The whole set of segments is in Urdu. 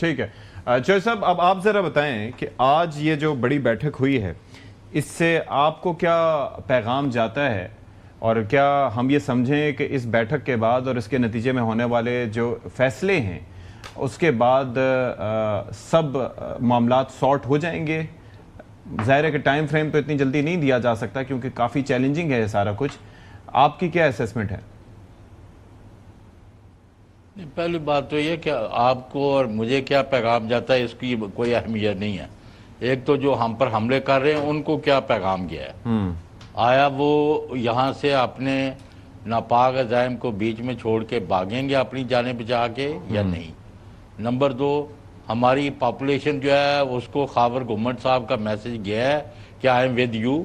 ٹھیک ہے چوہے صاحب، اب آپ ذرا بتائیں کہ آج یہ جو بڑی بیٹھک ہوئی ہے اس سے آپ کو کیا پیغام جاتا ہے، اور کیا ہم یہ سمجھیں کہ اس بیٹھک کے بعد اور اس کے نتیجے میں ہونے والے جو فیصلے ہیں اس کے بعد سب معاملات سارٹ ہو جائیں گے؟ ظاہر ہے کہ ٹائم فریم تو اتنی جلدی نہیں دیا جا سکتا کیونکہ کافی چیلنجنگ ہے یہ سارا کچھ. آپ کی کیا اسیسمنٹ ہے؟ پہلی بات تو یہ کہ آپ کو اور مجھے کیا پیغام جاتا ہے اس کی کوئی اہمیت نہیں ہے. ایک تو جو ہم پر حملے کر رہے ہیں ان کو کیا پیغام گیا ہے، آیا وہ یہاں سے اپنے ناپاک عزائم کو بیچ میں چھوڑ کے بھاگیں گے اپنی جانیں بچا کے یا نہیں. نمبر دو، ہماری پاپولیشن جو ہے اس کو خاور گورنمنٹ صاحب کا میسج گیا ہے کہ I am with you,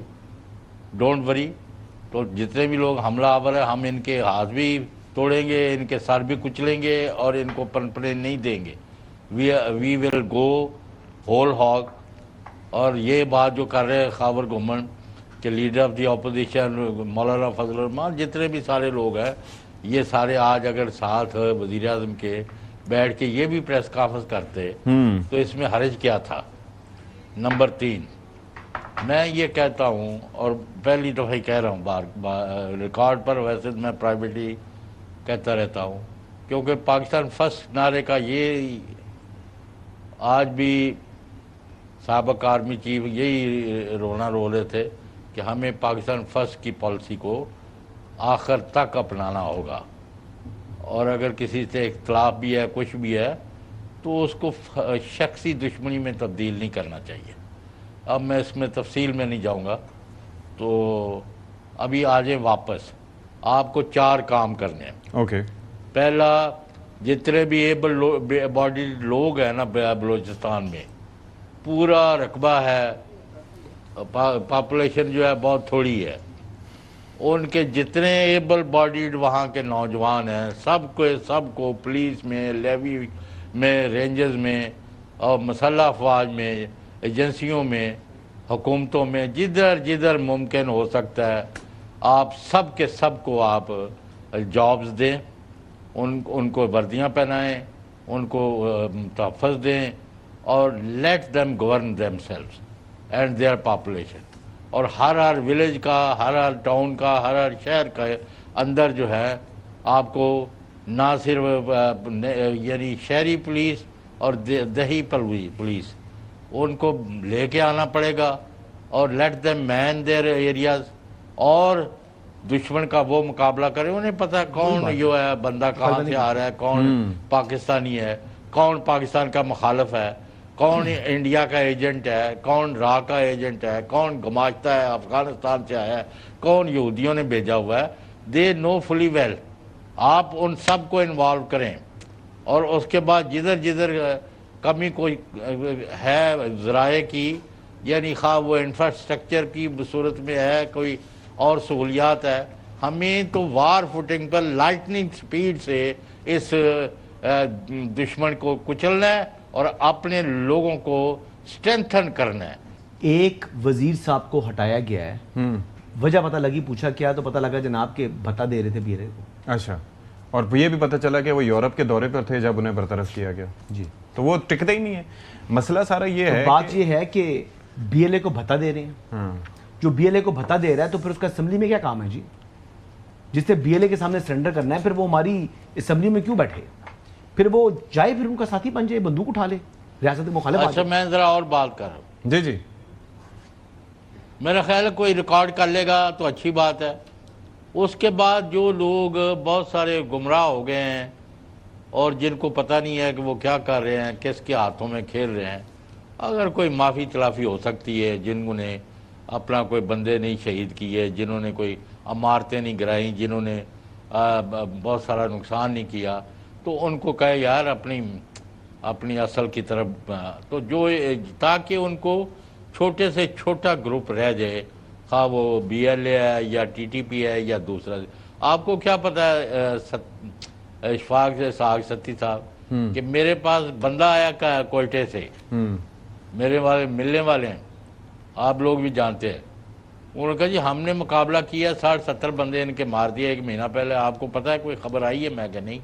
don't worry. تو جتنے بھی لوگ حملہ آور ہیں ہم ان کے ہاتھ بھی توڑیں گے، ان کے سر بھی کچلیں گے اور ان کو پنپنے نہیں دیں گے. وی ول گو ہول ہاگ. اور یہ بات جو کر رہے ہیں خاور گورنمنٹ کہ لیڈر آف دی اپوزیشن مولانا فضل الرحمان، جتنے بھی سارے لوگ ہیں یہ سارے آج اگر ساتھ وزیر اعظم کے بیٹھ کے یہ بھی پریس کانفرنس کرتے تو اس میں حرج کیا تھا. نمبر 3، میں یہ کہتا ہوں اور پہلی دفعہ ہی کہہ رہا ہوں ریکارڈ پر، ویسے میں پرائیویٹلی کہتا رہتا ہوں، کیونکہ پاکستان فرسٹ نعرے کا یہ آج بھی سابق آرمی چیف یہی رونا رو رہے تھے کہ ہمیں پاکستان فرسٹ کی پالیسی کو آخر تک اپنانا ہوگا، اور اگر کسی سے اختلاف بھی ہے کچھ بھی ہے تو اس کو شخصی دشمنی میں تبدیل نہیں کرنا چاہیے. اب میں اس میں تفصیل میں نہیں جاؤں گا. تو ابھی آ جائیں واپس، آپ کو 4 کام کرنے ہیں. اوکے. پہلا، جتنے بھی ایبل باڈیڈ لوگ ہیں نا بلوچستان میں، پورا رقبہ ہے، پاپولیشن جو ہے بہت تھوڑی ہے، ان کے جتنے ایبل باڈیڈ وہاں کے نوجوان ہیں سب کو پولیس میں، لیوی میں، رینجرز میں اور مسلح افواج میں، ایجنسیوں میں، حکومتوں میں، جدھر ممکن ہو سکتا ہے آپ سب کے سب کو آپ جابز دیں، ان کو وردیاں پہنائیں، ان کو تحفظ دیں، اور let them govern themselves and their population. اور ہر ولیج کا، ہر ٹاؤن کا، ہر شہر کا اندر جو ہے آپ کو نہ صرف یعنی شہری پولیس اور دیہی پولیس ان کو لے کے آنا پڑے گا، اور let them man their areas, اور دشمن کا وہ مقابلہ کرے. انہیں پتہ کون جو ہے بندہ کہاں سے آ رہا ہے، کون پاکستانی ہے، کون پاکستان کا مخالف ہے، کون انڈیا کا ایجنٹ ہے، کون را کا ایجنٹ ہے، کون گماشتہ ہے، افغانستان سے آیا ہے، کون یہودیوں نے بھیجا ہوا ہے. دے نو فلی ویل. آپ ان سب کو انوالو کریں، اور اس کے بعد جدھر کمی کوئی ہے ذرائع کی، یعنی خواہ وہ انفراسٹرکچر کی صورت میں ہے، کوئی اور سہولیات ہے، ہمیں تو وار فوٹنگ پر لائٹننگ سپیڈ سے اس دشمن کو کچلنا ہے اور اپنے لوگوں کو سٹرینتھن کرنا ہے. ایک وزیر صاحب کو ہٹایا گیا ہے، وجہ پتہ لگی، پوچھا کیا تو پتہ لگا جناب کے بھتہ دے رہے تھے بیرے کو. اچھا. اور یہ بھی پتہ چلا کہ وہ یورپ کے دورے پر تھے جب انہیں برطرف کیا گیا. جی. تو وہ ٹکتے ہی نہیں ہے. مسئلہ سارا یہ ہے، بات یہ ہے کہ بی ایل اے کو بھتہ دے رہے ہیں. جو بی ایل اے کو بھتہ دے رہا ہے تو پھر اس کا اسمبلی میں کیا کام ہے جی؟ جس سے بی ایل اے کے سامنے سرنڈر کرنا ہے، پھر وہ ہماری اسمبلی میں کیوں بیٹھے؟ پھر وہ جائے، پھر ان کا ساتھی بن جائے، بندوق اٹھا لے، ریاست مخالف. اچھا، میں ذرا اور بات کر رہا ہوں. جی جی. میرا خیال ہے کوئی ریکارڈ کر لے گا تو اچھی بات ہے. اس کے بعد جو لوگ بہت سارے گمراہ ہو گئے ہیں اور جن کو پتہ نہیں ہے کہ وہ کیا کر رہے ہیں، کس کے ہاتھوں میں کھیل رہے ہیں، اگر کوئی معافی تلافی ہو سکتی ہے، جنہوں نے اپنا کوئی بندے نہیں شہید کیے، جنہوں نے کوئی عمارتیں نہیں گرائیں، جنہوں نے بہت سارا نقصان نہیں کیا، تو ان کو کہے یار اپنی اصل کی طرف، تو جو تاکہ ان کو چھوٹے سے چھوٹا گروپ رہ جائے، خواہ وہ بی ایل اے ہے یا ٹی ٹی پی ہے یا دوسرا. آپ کو کیا پتہ ہے اشفاق سے ساگ ستی صاحب کہ میرے پاس بندہ آیا کوئٹے سے، میرے والے ملنے والے ہیں، آپ لوگ بھی جانتے ہیں. انہوں نے کہا جی ہم نے مقابلہ کیا، 60-70 بندے ان کے مار دیا 1 مہینہ پہلے، آپ کو پتہ ہے کوئی خبر آئی ہے؟ میں کہ نہیں.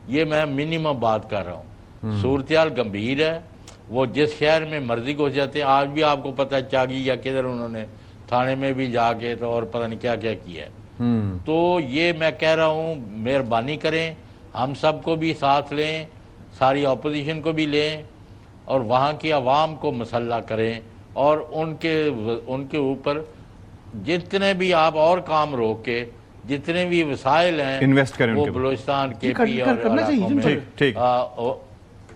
یہ میں منیمم بات کر رہا ہوں. صورتحال گمبھیر ہے. وہ جس شہر میں مرضی گھس جاتے ہیں. آج بھی آپ کو پتہ ہے چاگی یا کدھر انہوں نے تھانے میں بھی جا کے تو اور پتہ نہیں کیا کیا کیا ہے. تو یہ میں کہہ رہا ہوں مہربانی کریں, ہم سب کو بھی ساتھ لیں, ساری اپوزیشن کو بھی لیں اور وہاں کی عوام کو مسلح کریں اور ان کے اوپر جتنے بھی آپ اور کام روک کے جتنے بھی وسائل ہیں انویسٹ کریں وہ بلوچستان کے پی اور کرنا چاہیے جی. ٹھیک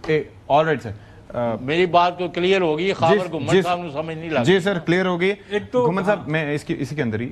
ٹھیک آل رائٹ سر. میری بات کو کلیئر ہوگی. خاور گھمن صاحب نے سمجھ نہیں لگا. جی سر کلیئر ہوگی. گھمن صاحب میں اسی کے اندر ہی